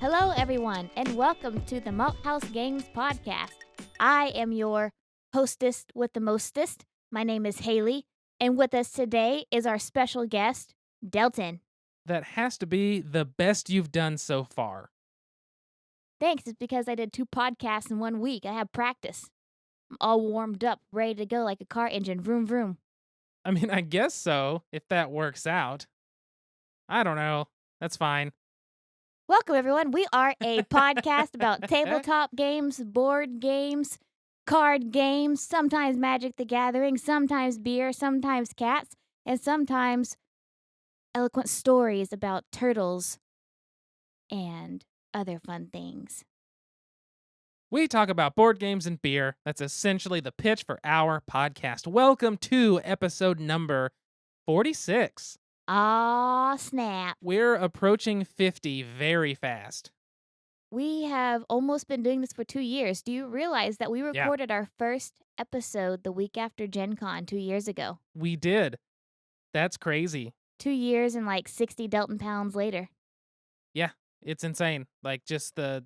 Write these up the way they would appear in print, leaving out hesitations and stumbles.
Hello, everyone, and welcome to the Malthaus Games podcast. I am your hostess with the mostest. My name is Haley, and with us today is our special guest, Delton. That has to be the best you've done so far. Thanks, it's because I did 2 podcasts in 1 week. I have practice. I'm all warmed up, ready to go like a car engine, vroom vroom. I mean, I guess so, if that works out. I don't know. That's fine. Welcome, everyone. We are a podcast about tabletop games, board games, card games, sometimes Magic the Gathering, sometimes beer, sometimes cats, and sometimes eloquent stories about turtles and other fun things. We talk about board games and beer. That's essentially the pitch for our podcast. Welcome to episode number 46. Aw, snap. We're approaching 50 very fast. We have almost been doing this for 2 years. Do you realize that we Yeah. recorded our first episode the week after Gen Con 2 years ago? We did. That's crazy. 2 years and like 60 Delton pounds later. Yeah, it's insane. Like, just the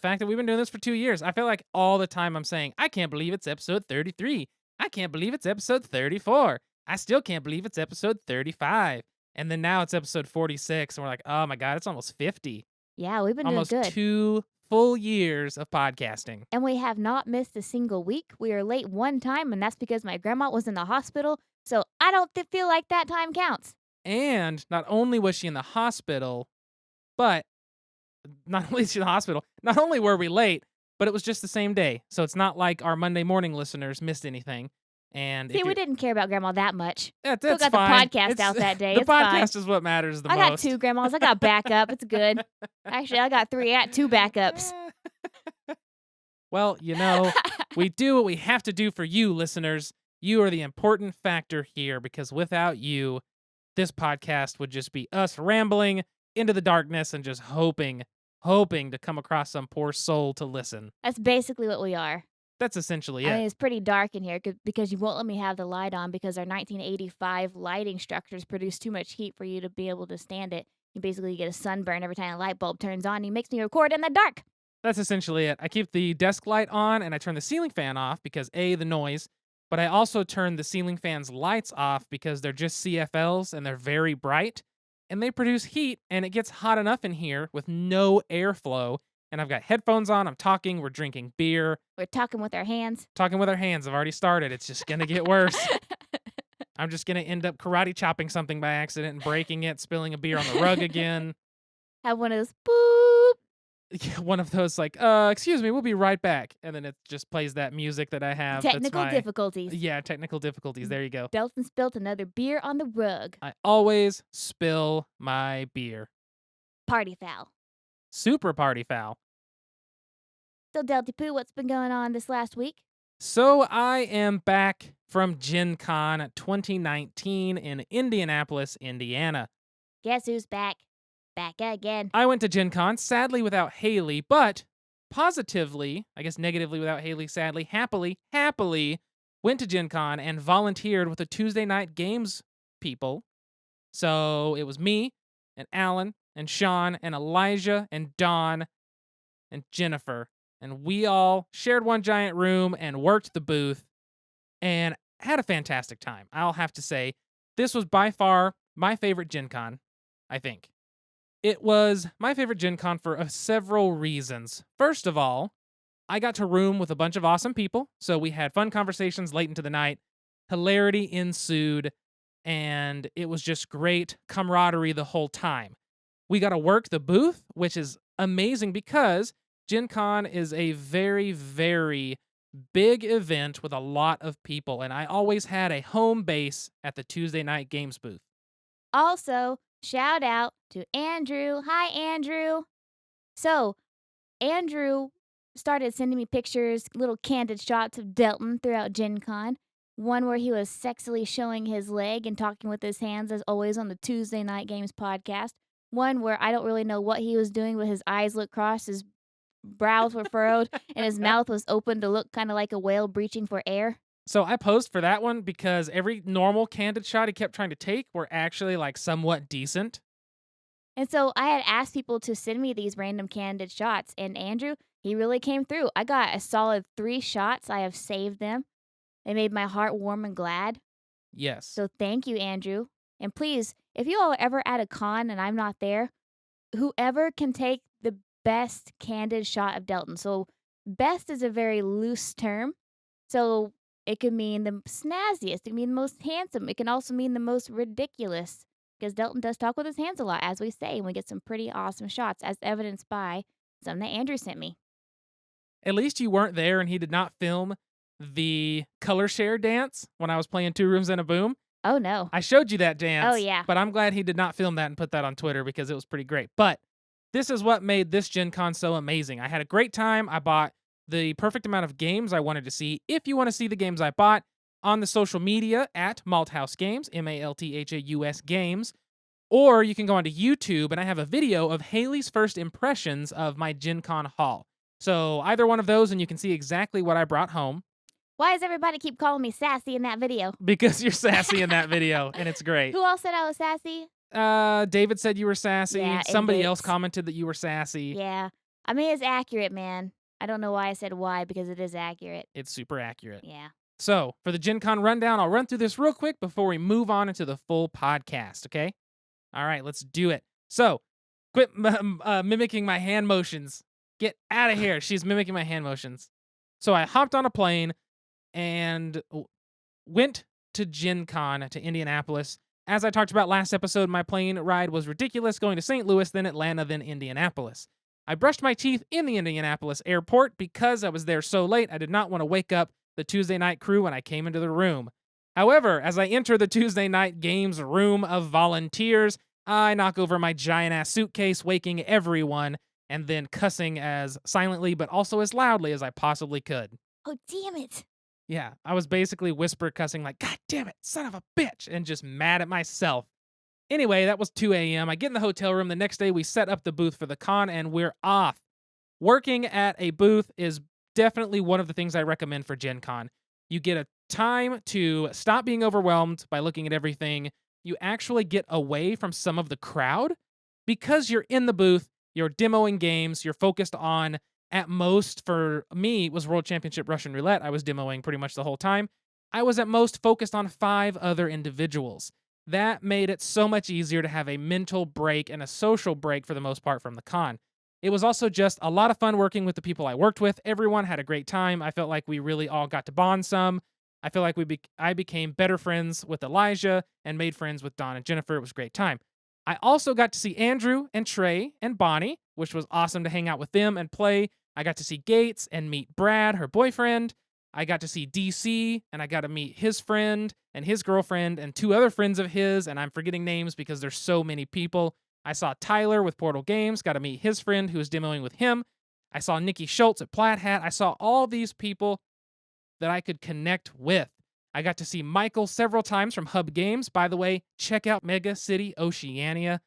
fact that we've been doing this for 2 years. I feel like all the time I'm saying, I can't believe it's episode 33. I can't believe it's episode 34. I still can't believe it's episode 35. And then now it's episode 46, and we're like, oh my God, it's almost 50. Yeah, we've been Almost doing good. 2 full years of podcasting. And we have not missed a single week. We are late one time, and that's because my grandma was in the hospital. So I don't feel like that time counts. And not only was she in the hospital, but not only is she in the hospital, not only were we late, but it was just the same day. So it's not like our Monday morning listeners missed anything. And See, we didn't care about grandma that much. That's Still got fine. the podcast out that day. The It's fine. podcast is what matters the I most. got 2 grandmas. I got backup. It's good. Actually, I got 2 backups. Well, we do what we have to do for you, listeners. You are the important factor here because without you, this podcast would just be us rambling into the darkness and just hoping to come across some poor soul to listen. That's basically what we are. That's essentially I it. mean, it's pretty dark in here because you won't let me have the light on because our 1985 lighting structures produce too much heat for you to be able to stand it. You basically get a sunburn every time a light bulb turns on. He makes me record in the dark. That's essentially it. I keep the desk light on and I turn the ceiling fan off because A, the noise, but I also turn the ceiling fan's lights off because they're just CFLs and they're very bright and they produce heat and it gets hot enough in here with no airflow. And I've got headphones on, I'm talking, we're drinking beer. We're talking with our hands. Talking with our hands, I've already started. It's just gonna get worse. I'm just gonna end up karate chopping something by accident and breaking it, spilling a beer on the rug again. Have one of those boop. One of those like, excuse me, we'll be right back. And then it just plays that music that I have. Technical difficulties. Yeah, technical difficulties. There you go. Delton spilt another beer on the rug. I always spill my beer. Party foul. Super party foul. So, Delty Poo, what's been going on this last week? So I am back from Gen Con 2019 in Indianapolis, Indiana. Guess who's back? Back again. I went to Gen Con, sadly without Haley, but positively, I guess negatively without Haley, sadly, happily, went to Gen Con and volunteered with the Tuesday night games people. So it was me and Alan and Sean and Elijah and Dawn and Jennifer. And we all shared one giant room and worked the booth and had a fantastic time. I'll have to say, this was by far my favorite Gen Con, I think. It was my favorite Gen Con for several reasons. First of all, I got to room with a bunch of awesome people, so we had fun conversations late into the night. Hilarity ensued, and it was just great camaraderie the whole time. We got to work the booth, which is amazing because Gen Con is a very, very big event with a lot of people, and I always had a home base at the Tuesday night games booth. Also, shout out to Andrew. Hi, Andrew. So, Andrew started sending me pictures, little candid shots of Delton throughout Gen Con. One where he was sexily showing his leg and talking with his hands, as always, on the Tuesday Night Games podcast. One where I don't really know what he was doing, but his eyes looked crossed, his brows were furrowed, and his mouth was open to look kind of like a whale breaching for air. So I posed for that one because every normal candid shot he kept trying to take were actually like somewhat decent. And so I had asked people to send me these random candid shots, and Andrew, he really came through. I got a solid 3 shots. I have saved them. They made my heart warm and glad. Yes. So thank you, Andrew. And please, if you all are ever at a con and I'm not there, whoever can take the best candid shot of Delton. So best is a very loose term. So it could mean the snazziest, it can mean the most handsome. It can also mean the most ridiculous. Because Delton does talk with his hands a lot, as we say, and we get some pretty awesome shots, as evidenced by some that Andrew sent me. At least you weren't there and he did not film the color share dance when I was playing Two Rooms and a Boom. Oh no. I showed you that Oh dance, yeah. but I'm glad he did not film that and put that on Twitter because it was pretty great. But this is what made this Gen Con so amazing. I had a great time. I bought the perfect amount of games I wanted to see. If you want to see the games I bought on the social media at Malthaus Games, Malthaus Games, or you can go onto YouTube and I have a video of Haley's first impressions of my Gen Con haul. So either one of those and you can see exactly what I brought home Why does everybody keep calling me sassy in that video? because you're sassy in that video and it's great. Who else said I was sassy? David said you were sassy. Yeah, and Somebody else Gates. commented that you were sassy. Yeah. I mean, it's accurate, man. I don't know why I said why, because it is accurate. It's super accurate. Yeah. So, for the Gen Con rundown, I'll run through this real quick before we move on into the full podcast, okay? All right, let's do it. So, quit mimicking my hand motions. Get out of here. She's mimicking my hand motions. So, I hopped on a plane and went to Gen Con to Indianapolis. As I talked about last episode, my plane ride was ridiculous, going to St. Louis, then Atlanta, then Indianapolis. I brushed my teeth in the Indianapolis airport because I was there so late. I did not want to wake up the Tuesday night crew when I came into the room. However, as I enter the Tuesday night games room of volunteers, I knock over my giant ass suitcase, waking everyone, and then cussing as silently but also as loudly as I possibly could. Oh, damn it. Yeah, I was basically whisper cussing like, God damn it, son of a bitch, and just mad at myself. Anyway, that was 2 a.m. I get in the hotel room. The next day, we set up the booth for the con, and we're off. Working at a booth is definitely one of the things I recommend for Gen Con. You get a time to stop being overwhelmed by looking at everything. You actually get away from some of the crowd because you're in the booth, you're demoing games, you're focused on, at most for me, it was World Championship Russian Roulette. I was demoing pretty much the whole time. I was at most focused on 5 other individuals. That made it so much easier to have a mental break and a social break for the most part from the con. It was also just a lot of fun working with the people I worked with. Everyone had a great time. I felt like we really all got to bond some. I feel like I became better friends with Elijah and made friends with Don and Jennifer. It was a great time. I also got to see Andrew and Trey and Bonnie, which was awesome to hang out with them and play. I got to see Gates and meet Brad, her boyfriend. I got to see DC and I got to meet his friend and his girlfriend and 2 other friends of his, and I'm forgetting names because there's so many people. I saw Tyler with Portal Games, got to meet his friend who was demoing with him. I saw Nikki Schultz at Plaid Hat. I saw all these people that I could connect with. I got to see Michael several times from Hub Games. By the way, check out Mega City Oceania.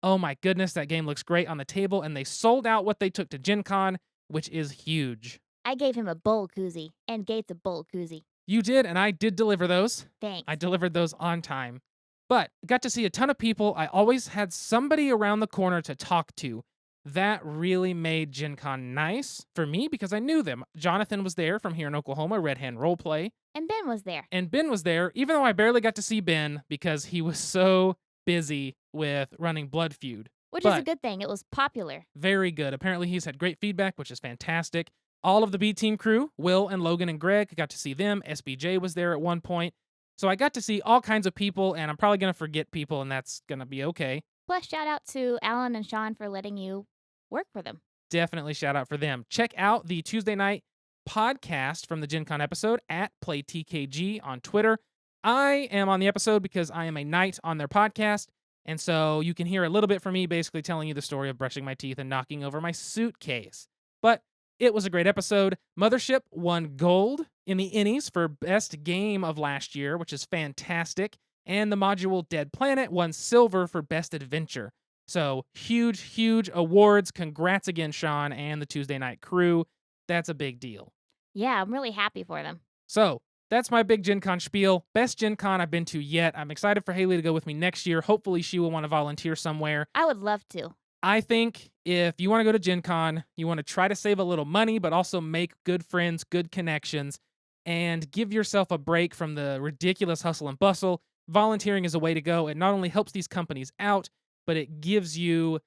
Oh my goodness, that game looks great on the table, and they sold out what they took to Gen Con, which is huge. I gave him a bowl koozie, and Gates a bowl koozie. You did, and I did deliver those. Thanks. I delivered those on time. But got to see a ton of people. I always had somebody around the corner to talk to. That really made Gen Con nice for me because I knew them. Jonathan was there from here in Oklahoma, Red Hand Roleplay. And Ben was there. And Ben was there, even though I barely got to see Ben because he was so busy with running Blood Feud. Which is a good thing. It was popular. Very good. Apparently, he's had great feedback, which is fantastic. All of the B Team crew, Will and Logan and Greg, got to see them. SBJ was there at one point. So I got to see all kinds of people, and I'm probably going to forget people, and that's going to be okay. Plus, shout out to Alan and Sean for letting you work for them. Definitely shout out for them. Check out the Tuesday night podcast from the Gen Con episode at PlayTKG on Twitter. I am on the episode because I am a knight on their podcast. And so you can hear a little bit from me basically telling you the story of brushing my teeth and knocking over my suitcase. But it was a great episode. Mothership won gold in the Innies for best game of last year, which is fantastic. And the module Dead Planet won silver for best adventure. So huge, huge awards. Congrats again, Sean and the Tuesday night crew. That's a big deal. Yeah, I'm really happy for them. So that's my big Gen Con spiel. Best Gen Con I've been to yet. I'm excited for Haley to go with me next year. Hopefully, she will want to volunteer somewhere. I would love to. I think if you want to go to Gen Con, you want to try to save a little money, but also make good friends, good connections, and give yourself a break from the ridiculous hustle and bustle. Volunteering is a way to go. It not only helps these companies out, but it gives you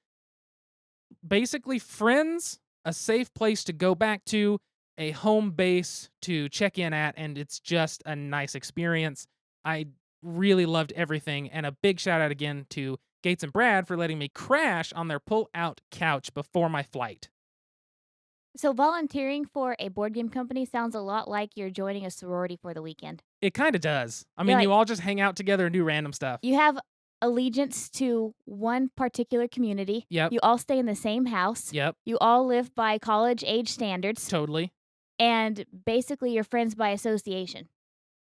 basically friends, a safe place to go back to, a home base to check in at, and it's just a nice experience. I really loved everything, and a big shout out again to Gates and Brad for letting me crash on their pull out couch before my flight. So volunteering for a board game company sounds a lot like you're joining a sorority for the weekend. It kind of does. I You're mean, like, you all just hang out together and do random stuff. you have allegiance to one particular community. Yep. You all stay in the same house. Yep, You all live by college age standards. totally. And basically, you're friends by association,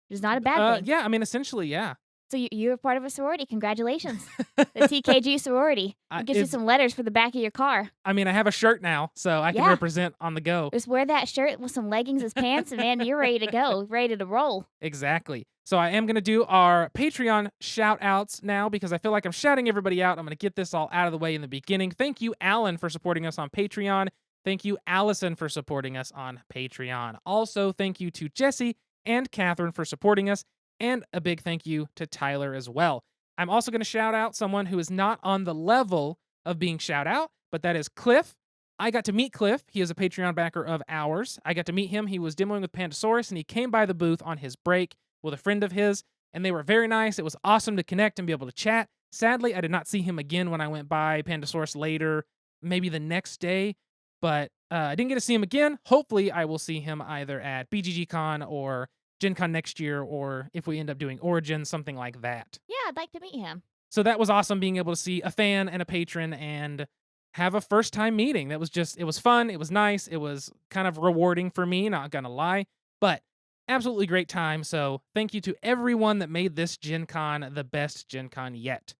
which is not a bad thing. Yeah, I mean, essentially, yeah. So you're part of a sorority. Congratulations. The TKG sorority. We'll get you It's- some letters for the back of your car. I mean, I have a shirt now, so I can Yeah. represent on the go. Just wear that shirt with some leggings as pants, and man, you're ready to go, ready to roll. Exactly. So I am going to do our Patreon shout outs now because I feel like I'm shouting everybody out. I'm going to get this all out of the way in the beginning. Thank you, Alan, for supporting us on Patreon. Thank you, Allison, for supporting us on Patreon. Also, thank you to Jesse and Catherine for supporting us. And a big thank you to Tyler as well. I'm also going to shout out someone who is not on the level of being shout out, but that is Cliff. I got to meet Cliff. He is a Patreon backer of ours. I got to meet him. He was demoing with Pandasaurus, and he came by the booth on his break with a friend of his, and they were very nice. It was awesome to connect and be able to chat. Sadly, I did not see him again when I went by Pandasaurus later, maybe the next day, but I didn't get to see him again. Hopefully, I will see him either at BGG or Gen Con next year, or if we end up doing Origins, something like that. Yeah, I'd like to meet him. So that was awesome being able to see a fan and a patron and have a first time meeting. That was just, it was fun. It was nice. It was kind of rewarding for me, not gonna lie, but absolutely great time. So thank you to everyone that made this Gen Con the best Gen Con yet.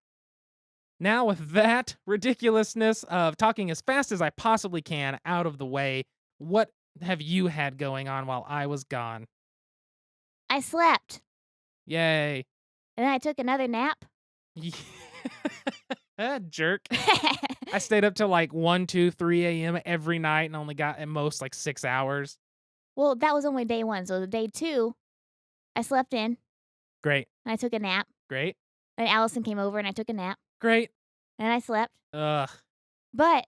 Now, with that ridiculousness of talking as fast as I possibly can out of the way, what have you had going on while I was gone? I slept, Yay. and then I took another nap. Jerk. I stayed up till like 1, 2, 3 a.m. every night and only got at most like 6 hours. Well, that was only day one. So the day two, I slept in, Great. and I took a nap. Great. And Allison came over, and I took a nap, Great. and I slept. Ugh. But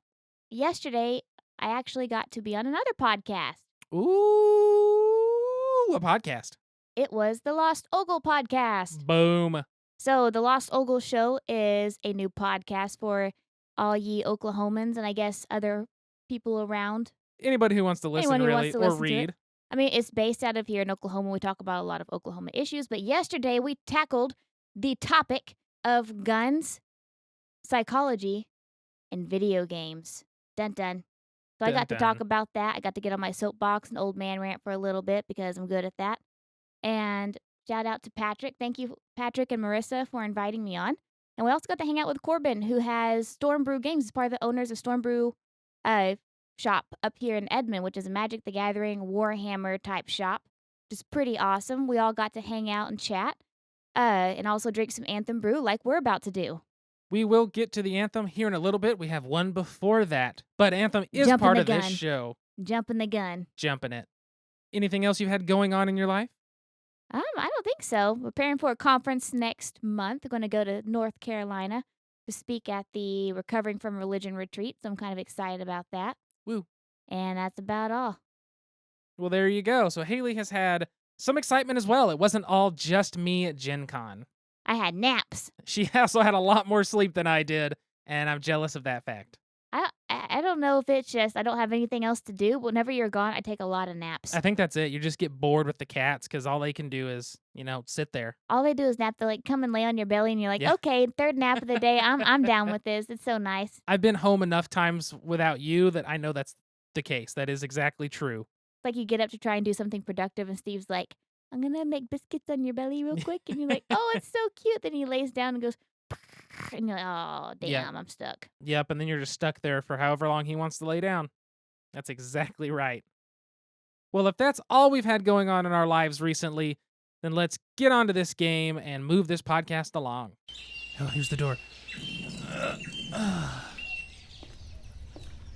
yesterday, I actually got to be on another podcast. Ooh, a podcast. It was the Lost Ogle podcast. Boom. So the Lost Ogle Show is a new podcast for all ye Oklahomans and I guess other people around. Anybody who wants to listen, Anyone who really, wants to or listen to it. read. I mean, it's based out of here in Oklahoma. We talk about a lot of Oklahoma issues, but yesterday we tackled the topic of guns, psychology, and video games. Dun dun. So I Dun, got to talk dun. about that. I got to get on my soapbox and old man rant for a little bit because I'm good at that. And shout out to Patrick. Thank you, Patrick and Marissa, for inviting me on. And we also got to hang out with Corbin, who has Storm Brew Games. He's part of the owners of Storm Brew shop up here in Edmond, which is a Magic the Gathering Warhammer type shop, which is pretty awesome. We all got to hang out and chat and also drink some Anthem Brew like we're about to do. We will get to the Anthem here in a little bit. We have one before that. But Anthem is Jumping part the of this gun. show. Jumping the gun. Jumping it. Anything else you've had going on in your life? I don't think so. We're preparing for a conference next month. We're going to go to North Carolina to speak at the Recovering from Religion retreat. So I'm kind of excited about that. Woo. And that's about all. Well, there you go. So Haley has had some excitement as well. It wasn't all just me at Gen Con. I had naps. She also had a lot more sleep than I did, and I'm jealous of that fact. I don't know if it's just I don't have anything else to do. Whenever you're gone, I take a lot of naps. I think that's it. You just get bored with the cats because all they can do is, sit there. All they do is nap. They like come and lay on your belly, and you're like, Yeah. okay, third nap of the day. I'm down with this. It's so nice. I've been home enough times without you that I know that's the case. That is exactly true. It's like you get up to try and do something productive, and Steve's like, I'm gonna make biscuits on your belly real quick, and you're like, oh, it's so cute. Then he lays down and goes, and you're like, oh, damn, Yeah. I'm stuck. Yep, and then you're just stuck there for however long he wants to lay down. That's exactly right. Well, if that's all we've had going on in our lives recently, then let's get onto this game and move this podcast along. Oh, here's the door.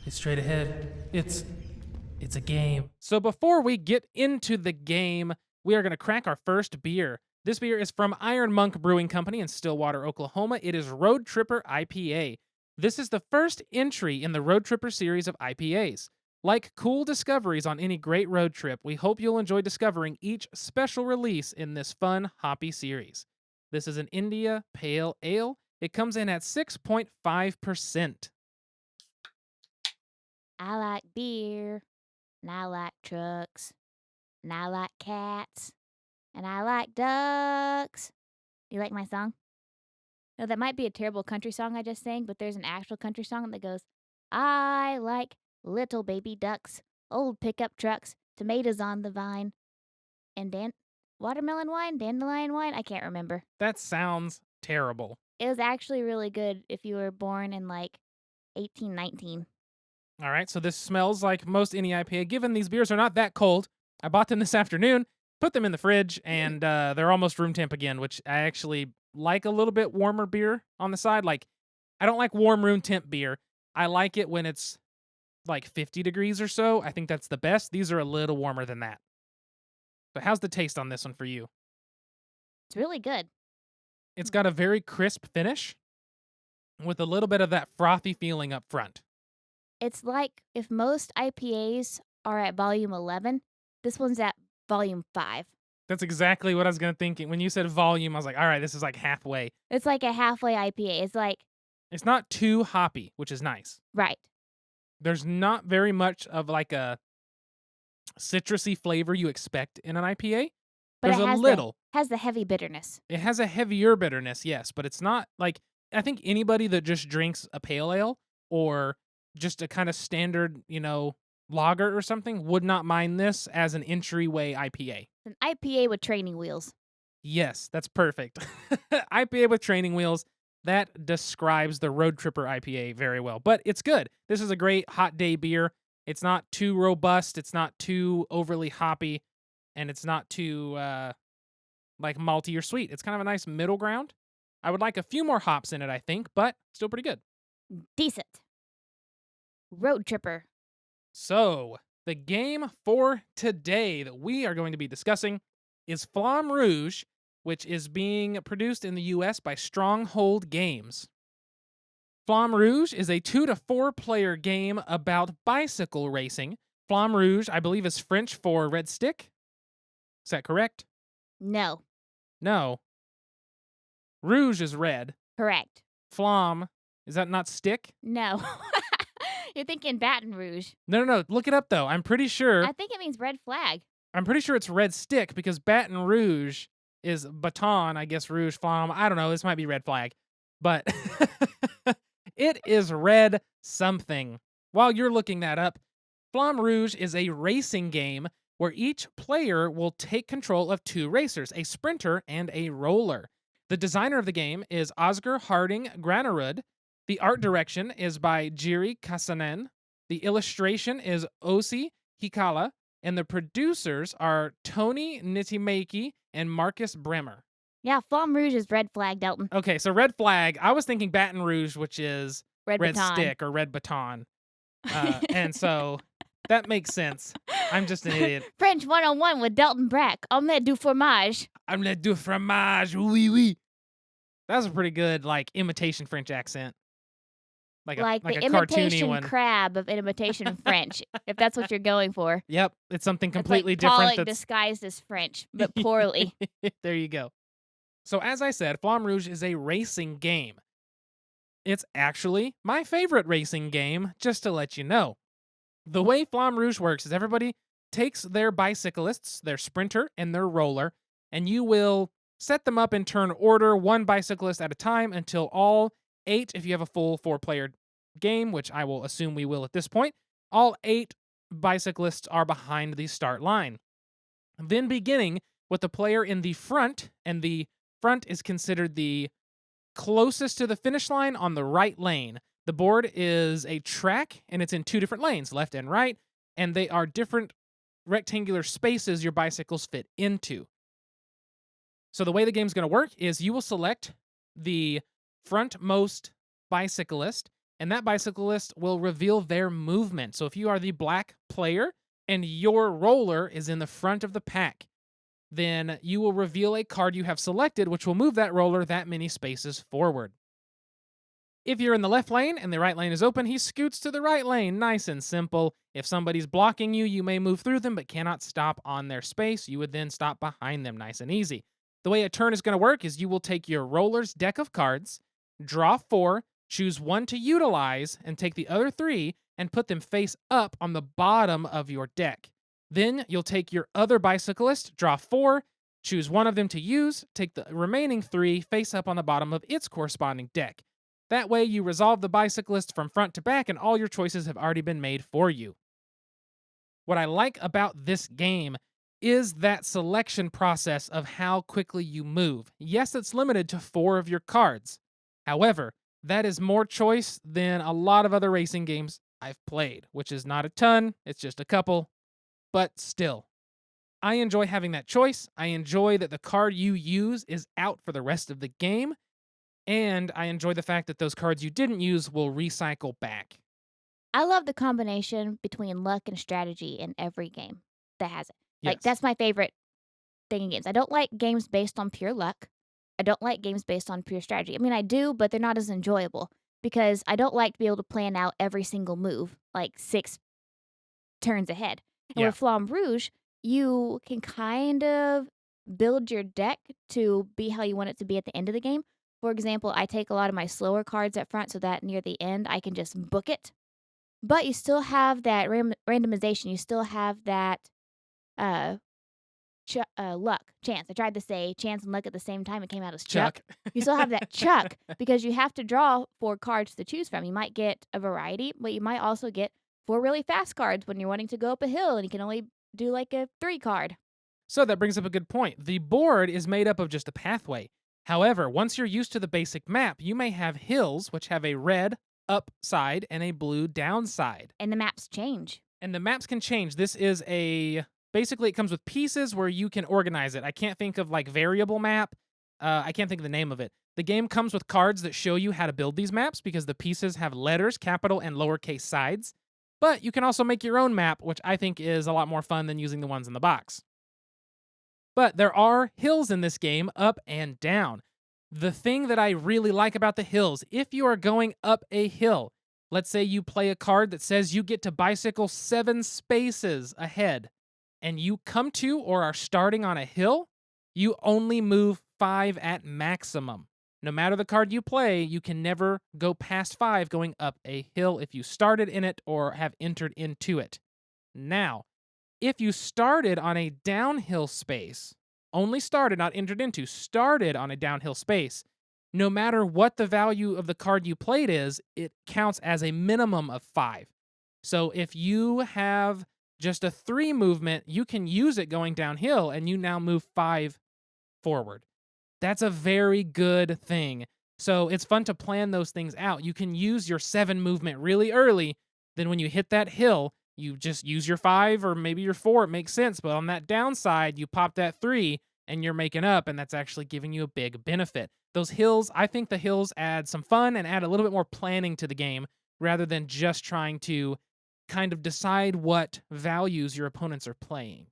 It's straight ahead. It's a game. So before we get into the game, we are going to crack our first beer. This beer is from Iron Monk Brewing Company in Stillwater, Oklahoma. It is Road Tripper IPA. This is the first entry in the Road Tripper series of IPAs. Like cool discoveries on any great road trip, we hope you'll enjoy discovering each special release in this fun, hoppy series. This is an India Pale Ale. It comes in at 6.5%. I like beer, and I like trucks, and I like cats, and I like ducks. Do you like my song? No, that might be a terrible country song I just sang, but there's an actual country song that goes, I like little baby ducks, old pickup trucks, tomatoes on the vine, and watermelon wine, dandelion wine. I can't remember. That sounds terrible. It was actually really good if you were born in like 1819. All right, so this smells like most any IPA. Given these beers are not that cold, I bought them this afternoon, put them in the fridge, and they're almost room temp again, which I actually like a little bit warmer beer on the side. Like, I don't like warm room temp beer. I like it when it's like 50 degrees or so. I think that's the best. These are a little warmer than that. But how's the taste on this one for you? It's really good. It's got a very crisp finish with a little bit of that frothy feeling up front. It's like if most IPAs are at volume 11, this one's at volume 5. That's exactly what I was going to think. When you said volume, I was like, all right, this is like halfway. It's like a halfway IPA. It's like, It's not too hoppy, which is nice. right. There's not very much of like a citrusy flavor you expect in an IPA. But There's it a has little. has the heavy bitterness. It has a heavier bitterness, yes, but it's not like, I think anybody that just drinks a pale ale or just a kind of standard, lager or something would not mind this as an entryway IPA. It's an IPA with training wheels. Yes, that's perfect. IPA with training wheels. That describes the Road Tripper IPA very well. But it's good. This is a great hot day beer. It's not too robust. It's not too overly hoppy. And it's not too like malty or sweet. It's kind of a nice middle ground. I would like a few more hops in it, I think, but still pretty good. Decent. Road Tripper. So, the game for today that we are going to be discussing is Flamme Rouge, which is being produced in the US by Stronghold Games. Flamme Rouge is a 2 to 4 player game about bicycle racing. Flamme Rouge, I believe, is French for red stick. Is that correct? No. No. Rouge is red. Correct. Flamme, is that not stick? No. You're thinking Baton Rouge. No. Look it up, though. I'm pretty sure. I think it means red flag. I'm pretty sure it's red stick because Baton Rouge is baton, I guess Rouge, Flamme. I don't know. This might be red flag. But it is red something. While you're looking that up, Flamme Rouge is a racing game where each player will take control of 2 racers, a sprinter and a roller. The designer of the game is Oscar Harding Granerud. The art direction is by Jiri Kasanen. The illustration is Osi Hikala. And the producers are Tony Nitimaki and Marcus Bremer. Yeah, Flamme Rouge is red flag, Delton. Okay, so red flag. I was thinking Baton Rouge, which is red baton. stick or red baton. And so that makes sense. I'm just an idiot. French 101 with Delton Brack. Omelette du fromage. Omelette du fromage, oui, oui. That was a pretty good, imitation French accent. Like the a cartoony imitation one. crab of imitation French, if that's what you're going for. Yep, it's something It's completely like different. Pollock disguised as French, but poorly. There you go. So as I said, Flamme Rouge is a racing game. It's actually my favorite racing game, just to let you know. The way Flamme Rouge works is everybody takes their bicyclists, their sprinter, and their roller, and you will set them up in turn order, 1 bicyclist at a time, until all 8, if you have a full 4-player game, which I will assume we will at this point, all 8 bicyclists are behind the start line. Then beginning with the player in the front, and the front is considered the closest to the finish line on the right lane. The board is a track, and it's in 2 different lanes, left and right, and they are different rectangular spaces your bicycles fit into. So the way the game's going to work is you will select the frontmost bicyclist, and that bicyclist will reveal their movement. So if you are the black player and your roller is in the front of the pack, then you will reveal a card you have selected, which will move that roller that many spaces forward. If you're in the left lane and the right lane is open, he scoots to the right lane. Nice and simple. If somebody's blocking you, you may move through them but cannot stop on their space. You would then stop behind them. Nice and easy. The way a turn is going to work is you will take your roller's deck of cards, draw 4, choose 1 to utilize, and take the other 3 and put them face up on the bottom of your deck. Then you'll take your other bicyclist, draw 4, choose 1 of them to use, take the remaining 3 face up on the bottom of its corresponding deck. That way, you resolve the bicyclist from front to back, and all your choices have already been made for you. What I like about this game is that selection process of how quickly you move. Yes, it's limited to 4 of your cards. However, that is more choice than a lot of other racing games I've played, which is not a ton, it's just a couple, but still. I enjoy having that choice. I enjoy that the card you use is out for the rest of the game. And I enjoy the fact that those cards you didn't use will recycle back. I love the combination between luck and strategy in every game that has it. Like, Yes. that's my favorite thing in games. I don't like games based on pure luck. I don't like games based on pure strategy. I mean, I do, but they're not as enjoyable because I don't like to be able to plan out every single move like 6 turns ahead. And Yeah. with Flamme Rouge, you can kind of build your deck to be how you want it to be at the end of the game. For example, I take a lot of my slower cards up front so that near the end I can just book it. But you still have that randomization. You still have that uh, luck, chance. I tried to say chance and luck at the same time. It came out as chuck. Chuck. You still have that chuck because you have to draw 4 cards to choose from. You might get a variety, but you might also get 4 really fast cards when you're wanting to go up a hill and you can only do like a 3 card. So that brings up a good point. The board is made up of just a pathway. However, once you're used to the basic map, you may have hills which have a red up side and a blue down side. And the maps change. And the maps can change. This is basically it comes with pieces where you can organize it. I can't think of like variable map. I can't think of the name of it. The game comes with cards that show you how to build these maps because the pieces have letters, capital, and lowercase sides. But you can also make your own map, which I think is a lot more fun than using the ones in the box. But there are hills in this game, up and down. The thing that I really like about the hills, if you are going up a hill, let's say you play a card that says you get to bicycle 7 spaces ahead, and you come to or are starting on a hill, you only move 5 at maximum. No matter the card you play, you can never go past 5 going up a hill if you started in it or have entered into it. Now, if you started on a downhill space, only started, not entered into, started on a downhill space, no matter what the value of the card you played is, it counts as a minimum of 5. So if you have just a 3 movement, you can use it going downhill and you now move 5 forward. That's a very good thing. So it's fun to plan those things out. You can use your 7 movement really early. Then when you hit that hill, you just use your 5 or maybe your 4. It makes sense. But on that downside, you pop that 3 and you're making up, and that's actually giving you a big benefit. Those hills, I think the hills add some fun and add a little bit more planning to the game rather than just trying to kind of decide what values your opponents are playing.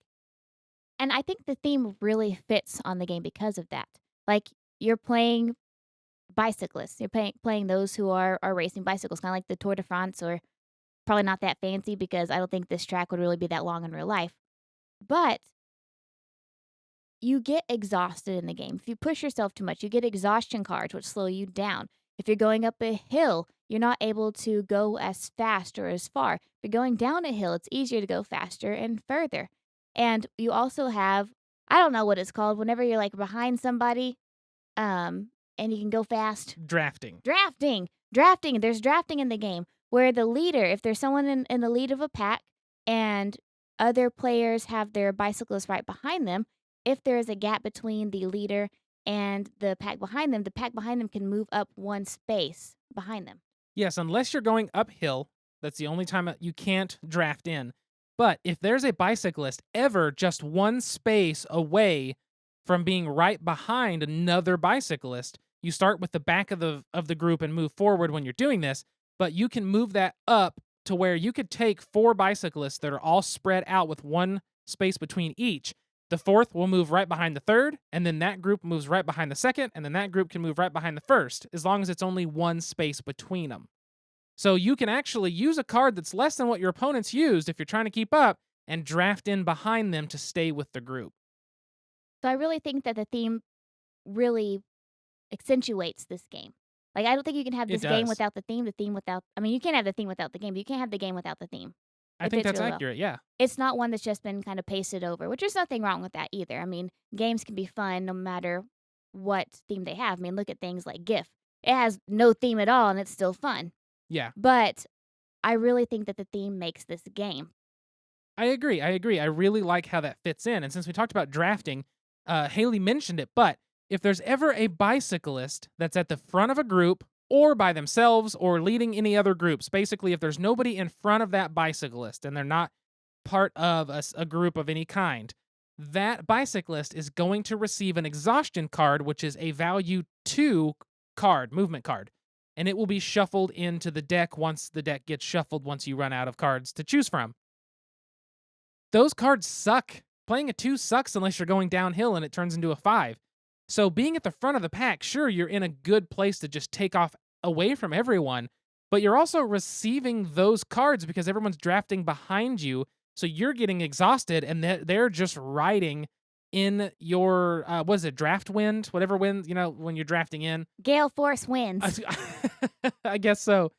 And I think the theme really fits on the game because of that. Like, you're playing bicyclists. You're playing those who are racing bicycles, kind of like the Tour de France, or probably not that fancy because I don't think this track would really be that long in real life. But you get exhausted in the game. If you push yourself too much, you get exhaustion cards, which slow you down. If you're going up a hill, you're not able to go as fast or as far. If you're going down a hill, it's easier to go faster and further. And you also have, I don't know what it's called, whenever you're like behind somebody, and you can go fast. Drafting. Drafting. There's drafting in the game where the leader, if there's someone in the lead of a pack and other players have their bicyclist right behind them, if there is a gap between the leader and the pack behind them can move up 1 space behind them. Yes, unless you're going uphill, that's the only time you can't draft in. But if there's a bicyclist ever just 1 space away from being right behind another bicyclist. You start with the back of the group and move forward when you're doing this, but you can move that up to where you could take 4 bicyclists that are all spread out with one space between each. The fourth will move right behind the third, and then that group moves right behind the second, and then that group can move right behind the first, as long as it's only one space between them. So you can actually use a card that's less than what your opponents used if you're trying to keep up and draft in behind them to stay with the group. So I really think that the theme really accentuates this game. Like, I don't think you can have It this game does. without the theme without I mean, you can have the theme without the game, but you can't have the game without the theme. I It think fits that's really well. accurate, yeah. It's not one that's just been kind of pasted over, which there's nothing wrong with that either. I mean, games can be fun no matter what theme they have. I mean, look at things like GIF. It has no theme at all and it's still fun. Yeah. But I really think that the theme makes this game. I agree. I really like how that fits in. And since we talked about drafting, Haley mentioned it, but if there's ever a bicyclist that's at the front of a group or by themselves or leading any other groups, basically, if there's nobody in front of that bicyclist and they're not part of a group of any kind, that bicyclist is going to receive an exhaustion card, which is a value 2 card, movement card. And it will be shuffled into the deck once the deck gets shuffled, once you run out of cards to choose from. Those cards suck. Playing a 2 sucks unless you're going downhill and it turns into a 5. So being at the front of the pack, sure, you're in a good place to just take off away from everyone, but you're also receiving those cards because everyone's drafting behind you. So you're getting exhausted and they're just riding in your, what is it, draft wind? Whatever wind, when you're drafting in. Gale Force wins. I guess so.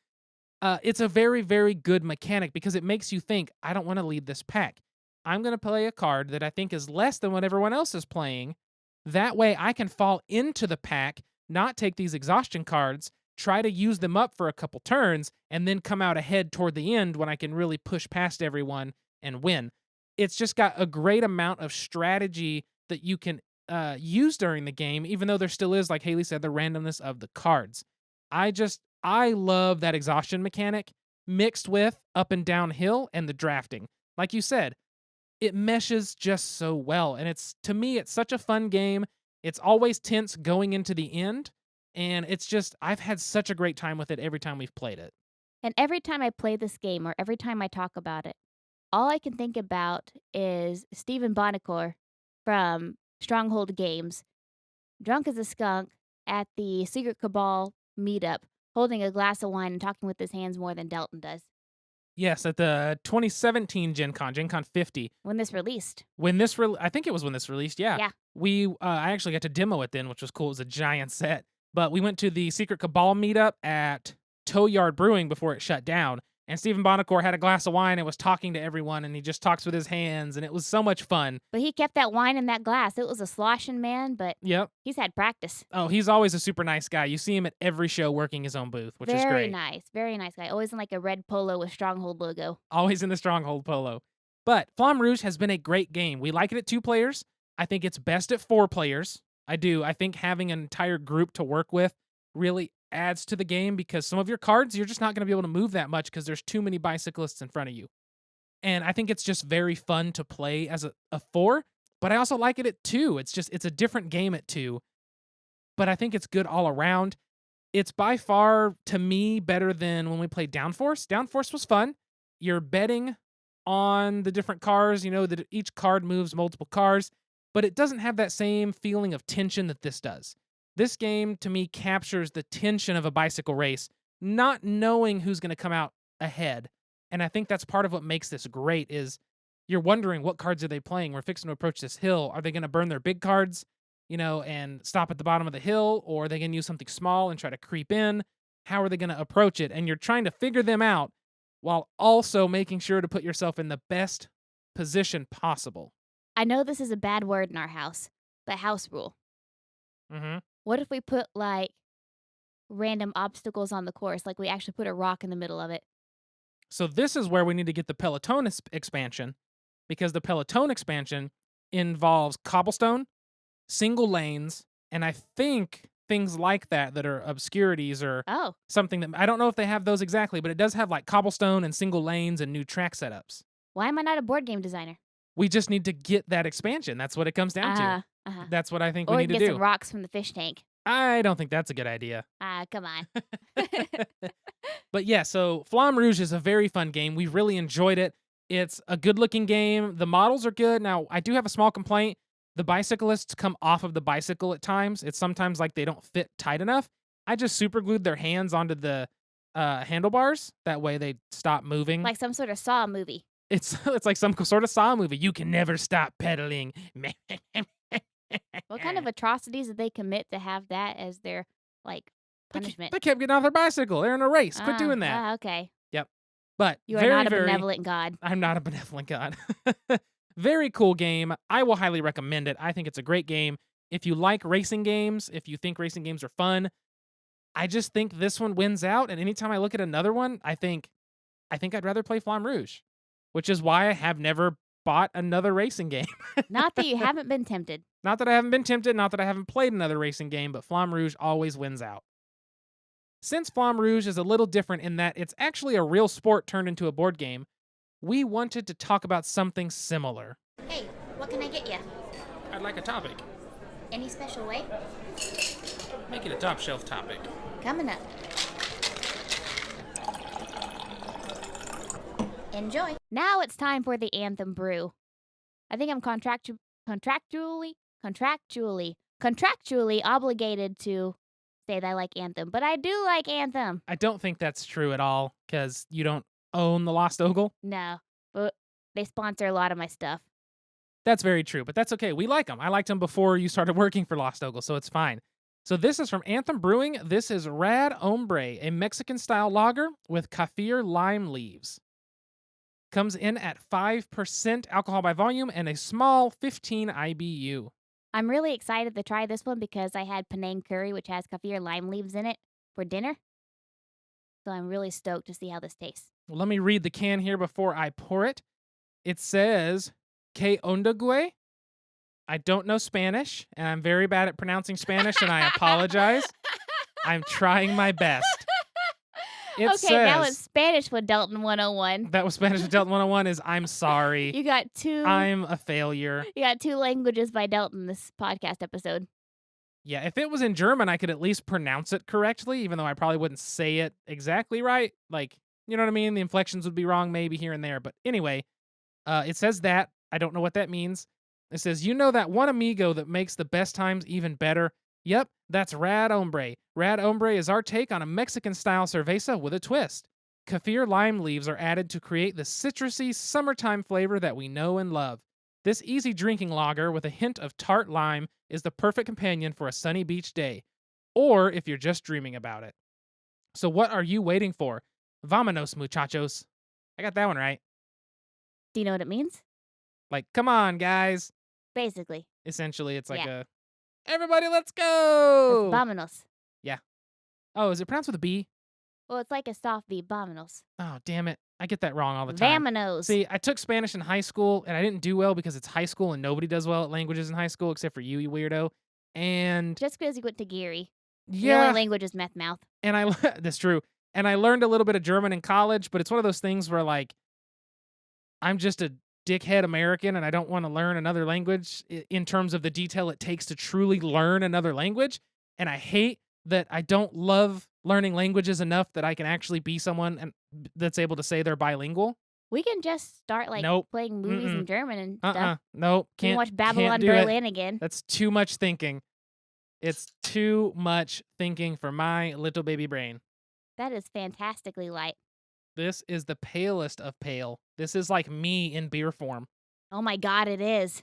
It's a very, very good mechanic because it makes you think, I don't want to lead this pack. I'm going to play a card that I think is less than what everyone else is playing. That way I can fall into the pack, not take these exhaustion cards, try to use them up for a couple turns, and then come out ahead toward the end when I can really push past everyone and win. It's just got a great amount of strategy that you can use during the game, even though there still is, like Haley said, the randomness of the cards. I love that exhaustion mechanic mixed with up and downhill and the drafting. Like you said, it meshes just so well. And to me, it's such a fun game. It's always tense going into the end. And I've had such a great time with it every time we've played it. And every time I play this game or every time I talk about it, all I can think about is Stephen Bonacore from Stronghold Games, drunk as a skunk at the Secret Cabal meetup, holding a glass of wine and talking with his hands more than Delton does. Yes, at the 2017 Gen Con 50. When this released. I think it was when this released, yeah. Yeah. I actually got to demo it then, which was cool. It was a giant set. But we went to the Secret Cabal meetup at Toe Yard Brewing before it shut down. And Stephen Bonacore had a glass of wine and was talking to everyone, and he just talks with his hands, and it was so much fun. But he kept that wine in that glass. It was a sloshing man, but Yep. he's had practice. Oh, he's always a super nice guy. You see him at every show working his own booth, which is great. Very nice guy. Always in like a red polo with Stronghold logo. Always in the Stronghold polo. But Flamme Rouge has been a great game. We like it at 2 players. I think it's best at 4 players. I do. I think having an entire group to work with really adds to the game because some of your cards, you're just not going to be able to move that much because there's too many bicyclists in front of you. And I think it's just very fun to play as a 4, but I also like it at 2. It's a different game at 2, but I think it's good all around. It's by far, to me, better than when we played Downforce. Downforce was fun. You're betting on the different cars, that each card moves multiple cars, but it doesn't have that same feeling of tension that this does. This game, to me, captures the tension of a bicycle race, not knowing who's going to come out ahead. And I think that's part of what makes this great is you're wondering what cards are they playing? We're fixing to approach this hill. Are they going to burn their big cards, and stop at the bottom of the hill? Or are they going to use something small and try to creep in? How are they going to approach it? And you're trying to figure them out while also making sure to put yourself in the best position possible. I know this is a bad word in our house, but house rule. Mm-hmm. What if we put like random obstacles on the course? Like we actually put a rock in the middle of it. So this is where we need to get the Peloton expansion because the Peloton expansion involves cobblestone, single lanes, and I think things like that are obscurities or something that I don't know if they have those exactly, but it does have like cobblestone and single lanes and new track setups. Why am I not a board game designer? We just need to get that expansion. That's what it comes down to. Uh-huh. That's what I think we Or we need can to get some do. rocks from the fish tank. I don't think that's a good idea. Ah, come on. But yeah, so Flamme Rouge is a very fun game. We really enjoyed it. It's a good looking game. The models are good. Now, I do have a small complaint. The bicyclists come off of the bicycle at times. It's sometimes like they don't fit tight enough. I just super glued their hands onto the handlebars. That way they stop moving. Like some sort of Saw movie. It's like some sort of Saw movie. You can never stop pedaling. What kind of atrocities did they commit to have that as their, like, punishment? They kept getting off their bicycle. They're in a race. Quit doing that. Okay. Yep. But You are very, not a very, benevolent god. I'm not a benevolent god. Very cool game. I will highly recommend it. I think it's a great game. If you like racing games, if you think racing games are fun, I just think this one wins out. And anytime I look at another one, I think I'd rather play Flamme Rouge, which is why I have never bought another racing game. Not that you haven't been tempted. Not that I haven't been tempted, not that I haven't played another racing game, but Flamme Rouge always wins out. Since Flamme Rouge is a little different in that it's actually a real sport turned into a board game, we wanted to talk about something similar. Hey, what can I get you? I'd like a topic. Any special way? Make it a top shelf topic. Coming up. Enjoy. Now it's time for the Anthem brew. I think I'm contractually obligated to say that I like Anthem, but I do like Anthem. I don't think that's true at all, because you don't own the Lost Ogle. No, but they sponsor a lot of my stuff. That's very true, but that's okay. We like them. I liked them before you started working for Lost Ogle, so it's fine. So this is from Anthem Brewing. This is Rad Hombre, a Mexican-style lager with kaffir lime leaves. Comes in at 5% alcohol by volume and a small 15 IBU. I'm really excited to try this one because I had Penang curry, which has kaffir lime leaves in it, for dinner. So I'm really stoked to see how this tastes. Well, let me read the can here before I pour it. It says, Que onda, güey? I don't know Spanish, and I'm very bad at pronouncing Spanish, and I apologize. I'm trying my best. It Okay, says, that was Spanish with Delton 101. That was Spanish with Delton 101 is I'm sorry. You got two. I'm a failure. You got two languages by Delton this podcast episode. Yeah, if it was in German, I could at least pronounce it correctly, even though I probably wouldn't say it exactly right. Like, you know what I mean? The inflections would be wrong maybe here and there. But anyway, it says that. I don't know what that means. It says, you know that one amigo that makes the best times even better? Yep, that's Rad Hombre. Rad Hombre is our take on a Mexican-style cerveza with a twist. Kaffir lime leaves are added to create the citrusy summertime flavor that we know and love. This easy drinking lager with a hint of tart lime is the perfect companion for a sunny beach day, or if you're just dreaming about it. So what are you waiting for? Vámonos, muchachos. I got that one right. Do you know what it means? Like, come on, guys. Basically. Essentially, it's like Yeah. everybody, let's go. Vámonos. Oh, is it pronounced with a B? Well, it's like a soft V. Vámonos. Oh, damn it. I get that wrong all the time. Vámonos. See, I took Spanish in high school, and I didn't do well because it's high school, and nobody does well at languages in high school except for you weirdo. And Just because you went to Geary. The yeah, only language is meth mouth. and that's true. And I learned a little bit of German in college, but it's one of those things where, like, I'm just a dickhead American, and I don't want to learn another language in terms of the detail it takes to truly learn another language. And I hate that I don't love learning languages enough that I can actually be someone that's able to say they're bilingual. We can just start like Nope. playing movies in German and stuff. Nope. We can Can't watch Babylon can't do it. Berlin again. That's too much thinking. It's too much thinking for my little baby brain. That is fantastically light. This is the palest of pale. This is like me in beer form. Oh my god, it is.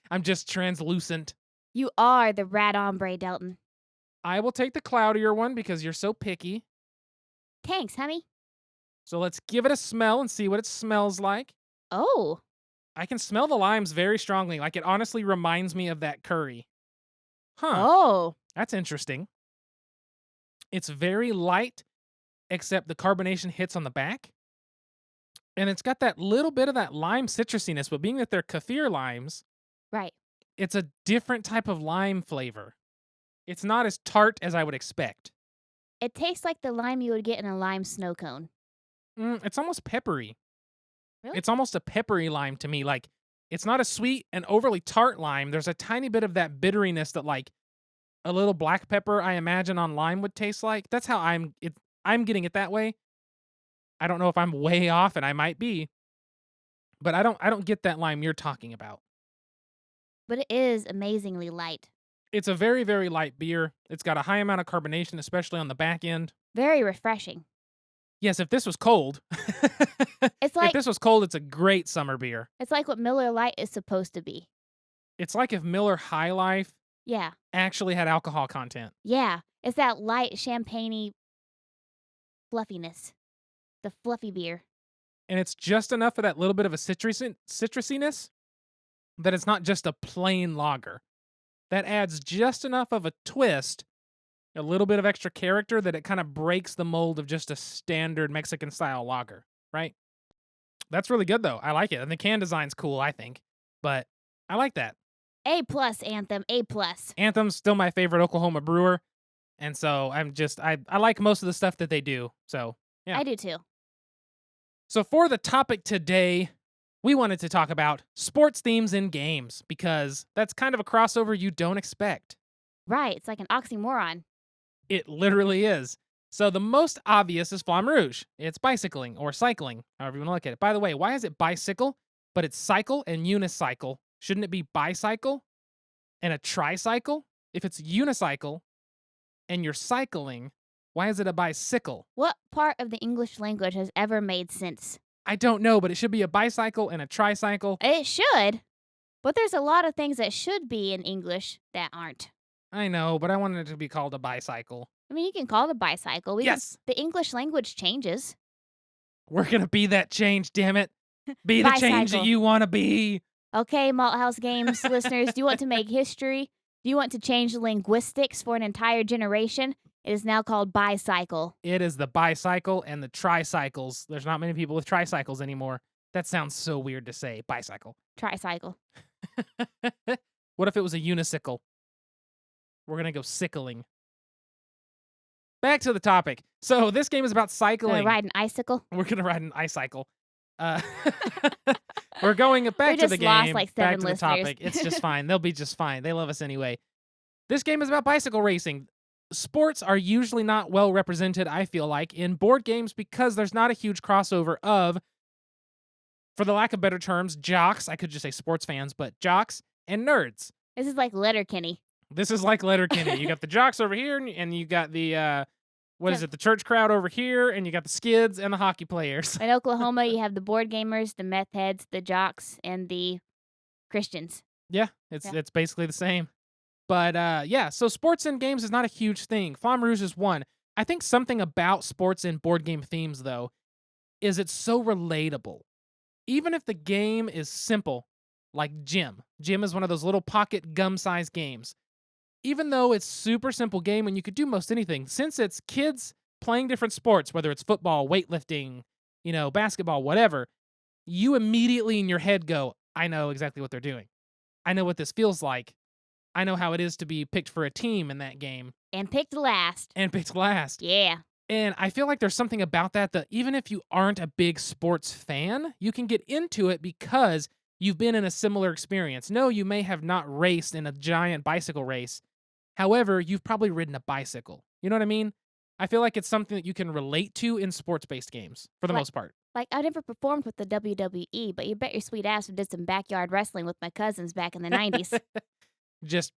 I'm just translucent. You are the Rad Hombre, Delton. I will take the cloudier one because you're so picky. Thanks, honey. So let's give it a smell and see what it smells like. Oh. I can smell the limes very strongly. Like, it honestly reminds me of that curry. Huh. Oh. That's interesting. It's very light, except the carbonation hits on the back. And it's got that little bit of that lime citrusiness, but being that they're kaffir limes, Right. it's a different type of lime flavor. It's not as tart as I would expect. It tastes like the lime you would get in a lime snow cone. It's almost peppery. Really? It's almost a peppery lime to me. Like, It's not a sweet and overly tart lime. There's a tiny bit of that bitteriness that like a little black pepper I imagine on lime would taste like. That's how I'm getting it that way. I don't know if I'm way off, and I might be, but I don't get that lime you're talking about. But it is amazingly light. It's a very, very light beer. It's got a high amount of carbonation, especially on the back end. Very refreshing. Yes, if this was cold, It's if like this was cold, it's a great summer beer. it's like what Miller Lite is supposed to be. It's like if Miller High Life Yeah. actually had alcohol content. Yeah. It's that light champagne-y fluffiness. The fluffy beer. And it's just enough of that little bit of a citrusiness that it's not just a plain lager. That adds just enough of a twist, a little bit of extra character that it kind of breaks the mold of just a standard Mexican style lager, right? That's really good though. I like it. And the can design's cool, I think. But I like that. A+, Anthem. A+. Anthem's still my favorite Oklahoma brewer. And so I like most of the stuff that they do. So, yeah. I do too. So for the topic today, we wanted to talk about sports themes in games because that's kind of a crossover you don't expect. Right. It's like an oxymoron. It literally is. So the most obvious is Flamme Rouge. It's bicycling or cycling, however you want to look at it. By the way, why is it bicycle, but it's cycle and unicycle? Shouldn't it be bicycle and a tricycle? If it's unicycle and you're cycling, why is it a bicycle? What part of the English language has ever made sense? I don't know, but it should be a bicycle and a tricycle. It should. But there's a lot of things that should be in English that aren't. I know, but I wanted it to be called a bicycle. I mean, you can call it a bicycle. Yes! The English language changes. We're going to be that change, damn it. Be the change that Bicycle. you want to be. Okay, Malthaus Games listeners, do you want to make history? Do you want to change linguistics for an entire generation? It is now called bicycle. It is the bicycle and the tricycles. There's not many people with tricycles anymore. That sounds so weird to say. Bicycle. Tricycle. What if it was a unicycle? We're going to go sickling. Back to the topic. So this game is about cycling. Gonna ride an icicle? We're going to ride an icycle. We're going back to the just lost, game, like, back 7 to the listeners. topic. It's just fine. They'll be just fine. They love us anyway. This game is about bicycle racing. Sports are usually not well represented, I feel like, in board games because there's not a huge crossover of, for the lack of better terms, jocks. I could just say sports fans, but jocks and nerds. This is like Letterkenny. This is like Letterkenny. You got the jocks over here, and you got the, the church crowd over here, and you got the skids and the hockey players. In Oklahoma, you have the board gamers, the meth heads, the jocks, and the Christians. Yeah, it's basically the same. But so sports in games is not a huge thing. Flamme Rouge is one. I think something about sports in board game themes, though, is it's so relatable. Even if the game is simple, like Gym. Gym is one of those little pocket gum-sized games. Even though it's super simple game and you could do most anything, since it's kids playing different sports, whether it's football, weightlifting, basketball, whatever, you immediately in your head go, I know exactly what they're doing. I know what this feels like. I know how it is to be picked for a team in that game. And picked last. Yeah. And I feel like there's something about that even if you aren't a big sports fan, you can get into it because you've been in a similar experience. No, you may have not raced in a giant bicycle race. However, you've probably ridden a bicycle. You know what I mean? I feel like it's something that you can relate to in sports-based games, for the most part. Like, I never performed with the WWE, but you bet your sweet ass we did some backyard wrestling with my cousins back in the 90s. Just,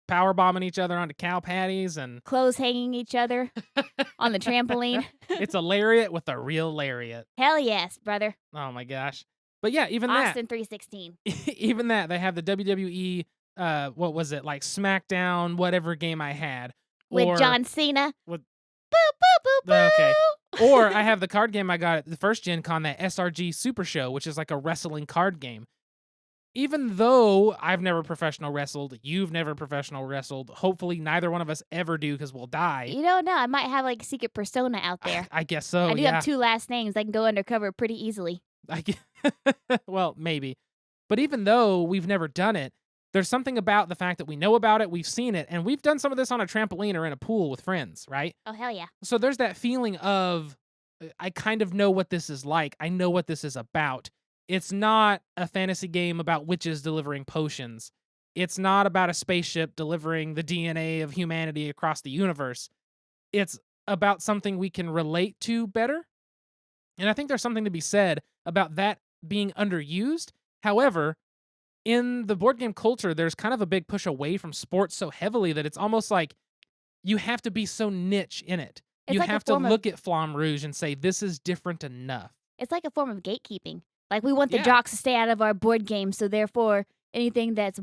power bombing each other onto cow patties and Clothes hanging each other on the trampoline. It's a lariat with a real lariat. Hell yes, brother. Oh my gosh. But yeah, even Austin 316. even that, they have the WWE, what was it, like SmackDown, whatever game I had. With John Cena. With, boop, boop, boop, boop. okay. Or I have the card game I got at the first Gen Con, that SRG Super Show, which is like a wrestling card game. Even though I've never professional wrestled, you've never professional wrestled, hopefully neither one of us ever do because we'll die. You don't know. I might have like a secret persona out there. I guess so, I do have 2 last names. I can go undercover pretty easily. Well, maybe. But even though we've never done it, there's something about the fact that we know about it, we've seen it, and we've done some of this on a trampoline or in a pool with friends, right? Oh, hell yeah. So there's that feeling of, I kind of know what this is like. I know what this is about. It's not a fantasy game about witches delivering potions. It's not about a spaceship delivering the DNA of humanity across the universe. It's about something we can relate to better. And I think there's something to be said about that being underused. However, in the board game culture, there's kind of a big push away from sports so heavily that it's almost like you have to be so niche in it. It's You like a have to form of look at Flamme Rouge and say, this is different enough. it's like a form of gatekeeping. Like we want the Yeah. jocks to stay out of our board games, so therefore anything that's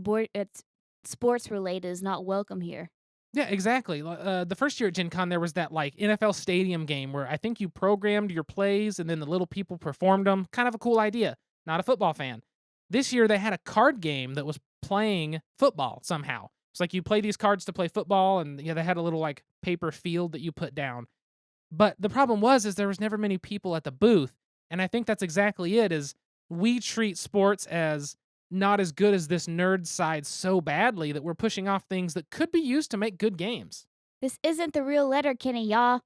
sports related is not welcome here. Yeah, exactly. The first year at Gen Con, there was that like NFL Stadium game where I think you programmed your plays and then the little people performed them. Kind of a cool idea. Not a football fan. This year they had a card game that was playing football somehow. It's like you play these cards to play football, and yeah, they had a little like paper field that you put down. But the problem is there was never many people at the booth, and I think that's exactly it. Is we treat sports as not as good as this nerd side so badly that we're pushing off things that could be used to make good games. This isn't the real Letterkenny, y'all.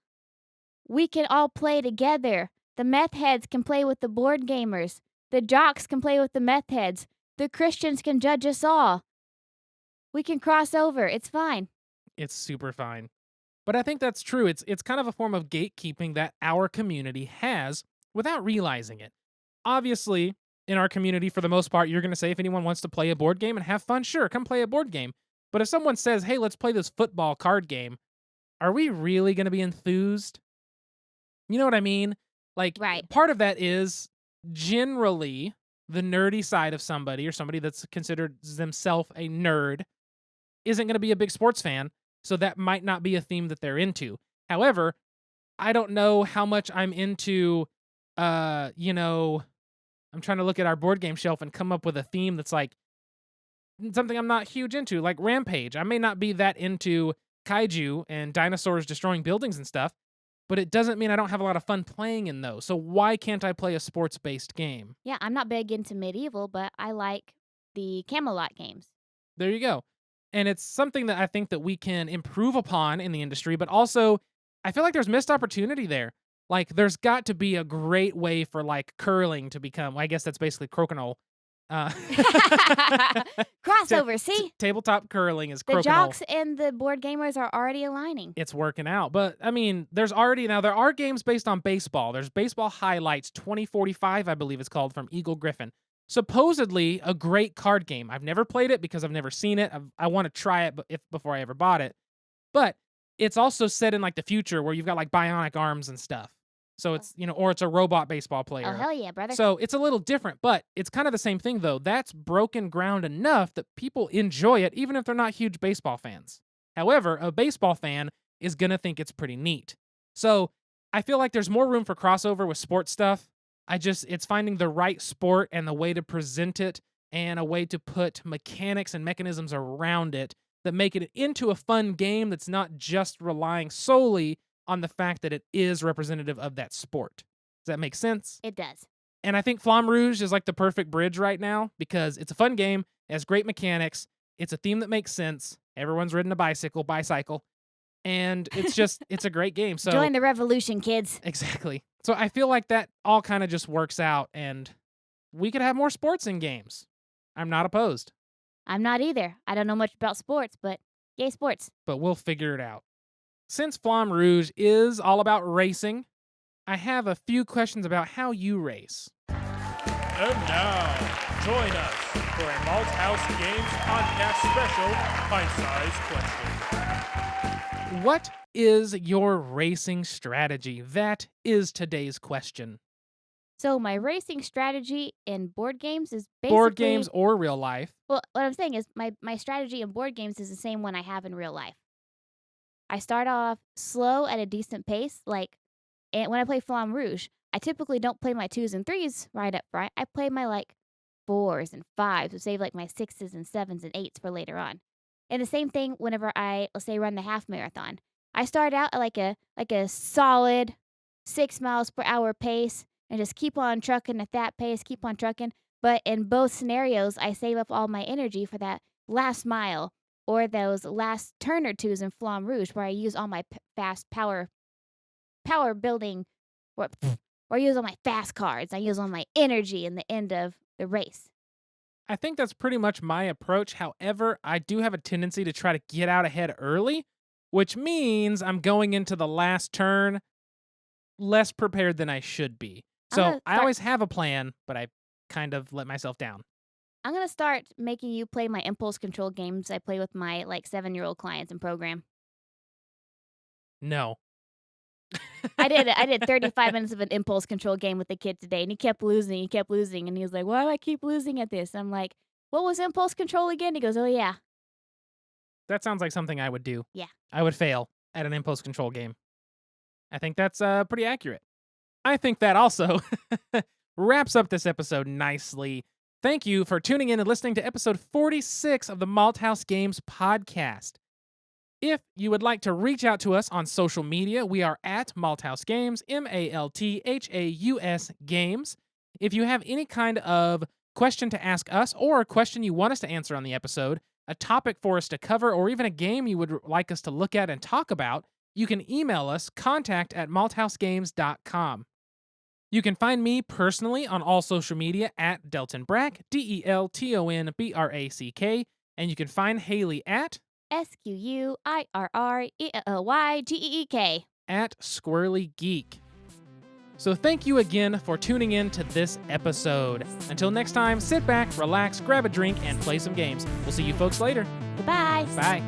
We can all play together. The meth heads can play with the board gamers. The jocks can play with the meth heads. The Christians can judge us all. We can cross over. It's fine. It's super fine. But I think that's true. It's kind of a form of gatekeeping that our community has without realizing it. Obviously, in our community, for the most part, you're going to say if anyone wants to play a board game and have fun, sure, come play a board game. But if someone says, hey, let's play this football card game, are we really going to be enthused? You know what I mean? Like, Right. part of that is generally the nerdy side of somebody or somebody that's considered themselves a nerd isn't going to be a big sports fan. So that might not be a theme that they're into. However, I don't know how much I'm into, I'm trying to look at our board game shelf and come up with a theme that's like something I'm not huge into, like Rampage. I may not be that into kaiju and dinosaurs destroying buildings and stuff, but it doesn't mean I don't have a lot of fun playing in those. So why can't I play a sports-based game? Yeah, I'm not big into medieval, but I like the Camelot games. There you go. And it's something that I think that we can improve upon in the industry, but also I feel like there's missed opportunity there. Like there's got to be a great way for like curling to become, well, I guess that's basically crokinole. Uh, Crossover, see? tabletop curling is The crokinole. jocks and the board gamers are already aligning. It's working out. But I mean, there are games based on baseball. There's Baseball Highlights 2045, I believe it's called, from Eagle Griffin. Supposedly a great card game. I've never played it because I've never seen it. I want to try it before I ever bought it. But it's also set in like the future where you've got like bionic arms and stuff. So it's, or it's a robot baseball player. Oh, hell yeah, brother. So it's a little different, but it's kind of the same thing though. That's broken ground enough that people enjoy it even if they're not huge baseball fans. However, a baseball fan is going to think it's pretty neat. So I feel like there's more room for crossover with sports stuff. It's finding the right sport and the way to present it and a way to put mechanics and mechanisms around it that make it into a fun game that's not just relying solely on the fact that it is representative of that sport. Does that make sense? It does. And I think Flamme Rouge is like the perfect bridge right now because it's a fun game, it has great mechanics, it's a theme that makes sense, everyone's ridden a bicycle, and it's a great game. So Join the revolution, kids. Exactly. So I feel like that all kind of just works out and we could have more sports in games. I'm not opposed. I'm not either. I don't know much about sports, but yay, sports. But we'll figure it out. Since Flamme Rouge is all about racing, I have a few questions about how you race. And now, join us for a Malthaus Games podcast special, Pint-Sized Question. What is your racing strategy? That is today's question. So my racing strategy in board games is basically Board games or real life. Well, what I'm saying is my strategy in board games is the same one I have in real life. I start off slow at a decent pace, and when I play Flamme Rouge, I typically don't play my 2s and 3s right up front. I play my 4s and 5s to save my 6s and 7s and 8s for later on. And the same thing whenever I, let's say, run the half marathon. I start out at a solid 6 miles per hour pace and just keep on trucking at that pace, keep on trucking. But in both scenarios, I save up all my energy for that last mile or those last turn or twos in Flamme Rouge where I use all my fast power building, or I use all my fast cards. I use all my energy in the end of the race. I think that's pretty much my approach. However, I do have a tendency to try to get out ahead early, which means I'm going into the last turn less prepared than I should be. So I always have a plan, but I kind of let myself down. I'm gonna start making you play my impulse control games I play with my 7-year-old clients and program. No. I did 35 minutes of an impulse control game with the kid today, and he kept losing. He kept losing, and he was like, "Why do I keep losing at this?" I'm like, "What was impulse control again?" He goes, "Oh yeah, That sounds like something I would do. yeah." I would fail at an impulse control game. I think that's pretty accurate. I think that also wraps up this episode nicely. Thank you for tuning in and listening to episode 46 of the Malthaus Games podcast. If you would like to reach out to us on social media, we are at Malthaus Games, Malthaus Games. If you have any kind of question to ask us or a question you want us to answer on the episode, a topic for us to cover, or even a game you would like us to look at and talk about, you can email us, contact@malthausgames.com. You can find me personally on all social media at Delton Brack, DeltonBrack, and you can find Haley at SQUIRRELYGEEK. at Squirrely Geek. So thank you again for tuning in to this episode. Until next time, sit back, relax, grab a drink, and play some games. We'll see you folks later. Goodbye. Bye.